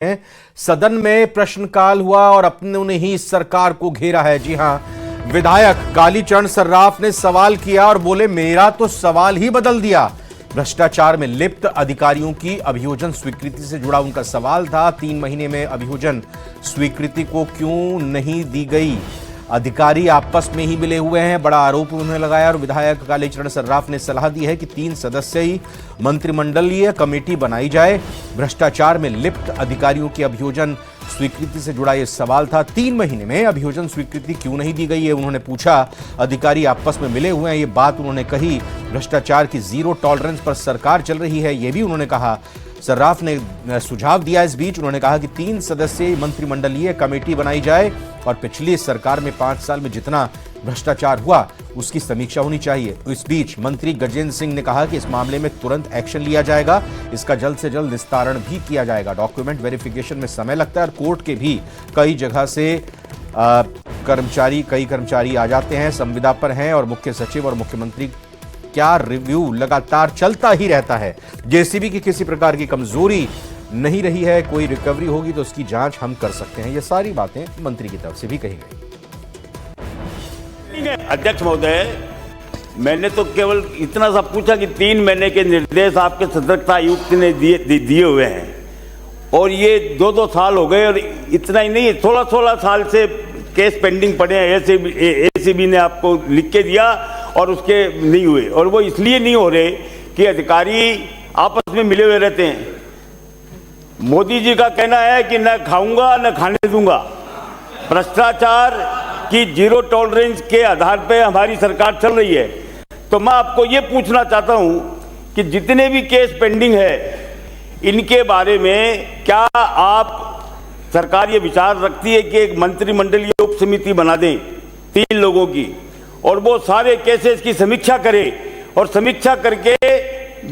सदन में प्रश्नकाल हुआ और अपने ही सरकार को घेरा है। जी हां, विधायक कालीचरण सर्राफ ने सवाल किया और बोले मेरा तो सवाल ही बदल दिया। भ्रष्टाचार में लिप्त अधिकारियों की अभियोजन स्वीकृति से जुड़ा उनका सवाल था। 3 महीने में अभियोजन स्वीकृति को क्यों नहीं दी गई? अधिकारी आपस में ही मिले हुए हैं, बड़ा आरोप उन्होंने लगाया। और विधायक कालीचरण सर्राफ ने सलाह दी है कि 3 सदस्यीय मंत्रिमंडलीय कमेटी बनाई जाए। भ्रष्टाचार में लिप्त अधिकारियों की अभियोजन स्वीकृति से जुड़ा यह सवाल था। 3 महीने में अभियोजन स्वीकृति क्यों नहीं दी गई है उन्होंने पूछा। अधिकारी आपस में मिले हुए हैं, ये बात उन्होंने कही। भ्रष्टाचार की जीरो टॉलरेंस पर सरकार चल रही है, यह भी उन्होंने कहा। सर्राफ ने सुझाव दिया। इस बीच उन्होंने कहा कि 3 सदस्यीय मंत्रिमंडलीय कमेटी बनाई जाए और पिछली सरकार में 5 साल में जितना भ्रष्टाचार हुआ उसकी समीक्षा होनी चाहिए। इस बीच मंत्री गजेंद्र सिंह ने कहा कि इस मामले में तुरंत एक्शन लिया जाएगा, इसका जल्द से जल्द निस्तारण भी किया जाएगा। डॉक्यूमेंट वेरिफिकेशन में समय लगता है और कोर्ट के भी कई जगह से कई कर्मचारी आ जाते हैं, संविदा पर हैं और मुख्य सचिव और मुख्यमंत्री क्या रिव्यू लगातार चलता ही रहता है। जेसीबी की किसी प्रकार की कमजोरी नहीं रही है, कोई रिकवरी होगी तो उसकी जांच हम कर सकते हैं। ये सारी बातें मंत्री की तरफ से भी कही गई। अध्यक्ष महोदय, मैंने तो केवल इतना सा पूछा कि 3 महीने के निर्देश आपके सतर्कता आयुक्त ने दिए हुए हैं और ये 2-2 साल हो गए और इतना ही नहीं, 16-16 साल से केस पेंडिंग पड़े हैं। एसीबी ने आपको लिख के दिया और उसके नहीं हुए, और वो इसलिए नहीं हो रहे कि अधिकारी आपस में मिले हुए रहते हैं। मोदी जी का कहना है कि न खाऊंगा न खाने दूंगा। भ्रष्टाचार की जीरो टॉलरेंस के आधार पर हमारी सरकार चल रही है। तो मैं आपको ये पूछना चाहता हूं कि जितने भी केस पेंडिंग है इनके बारे में क्या आप सरकार ये विचार रखती है कि एक मंत्रिमंडलीय उप समिति बना दें 3 लोगों की और वो सारे केसेस की समीक्षा करे और समीक्षा करके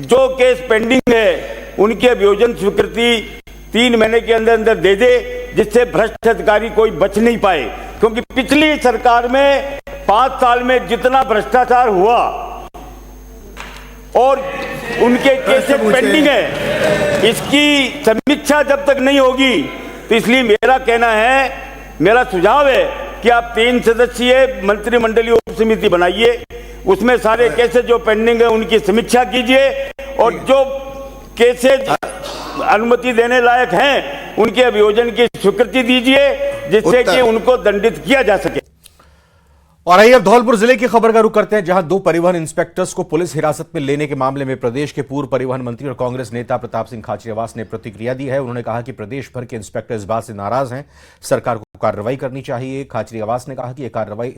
जो केस पेंडिंग है उनकी अभियोजन स्वीकृति 3 महीने के अंदर अंदर दे दे, जिससे भ्रष्ट अधिकारी कोई बच नहीं पाए। क्योंकि पिछली सरकार में 5 साल में जितना भ्रष्टाचार हुआ और उनके केसेस पेंडिंग है, इसकी समीक्षा जब तक नहीं होगी तो इसलिए मेरा कहना है, मेरा सुझाव है कि आप 3 सदस्यीय मंत्रिमंडलीय उप समिति बनाइए, उसमें सारे केसेस जो पेंडिंग है उनकी समीक्षा कीजिए और जो केसेस अनुमति देने लायक हैं उनके अभियोजन की स्वीकृति दीजिए, जिससे कि उनको दंडित किया जा सके। और आइए अब धौलपुर जिले की खबर का रुख करते हैं, जहां 2 परिवहन इंस्पेक्टर्स को पुलिस हिरासत में लेने के मामले में प्रदेश के पूर्व परिवहन मंत्री और कांग्रेस नेता प्रताप सिंह खाचरियावास ने प्रतिक्रिया दी है। उन्होंने कहा कि प्रदेश भर के इंस्पेक्टर इस बात से नाराज हैं, सरकार को कार्रवाई करनी चाहिए। खाचरियावास ने कहा कि यह कार्रवाई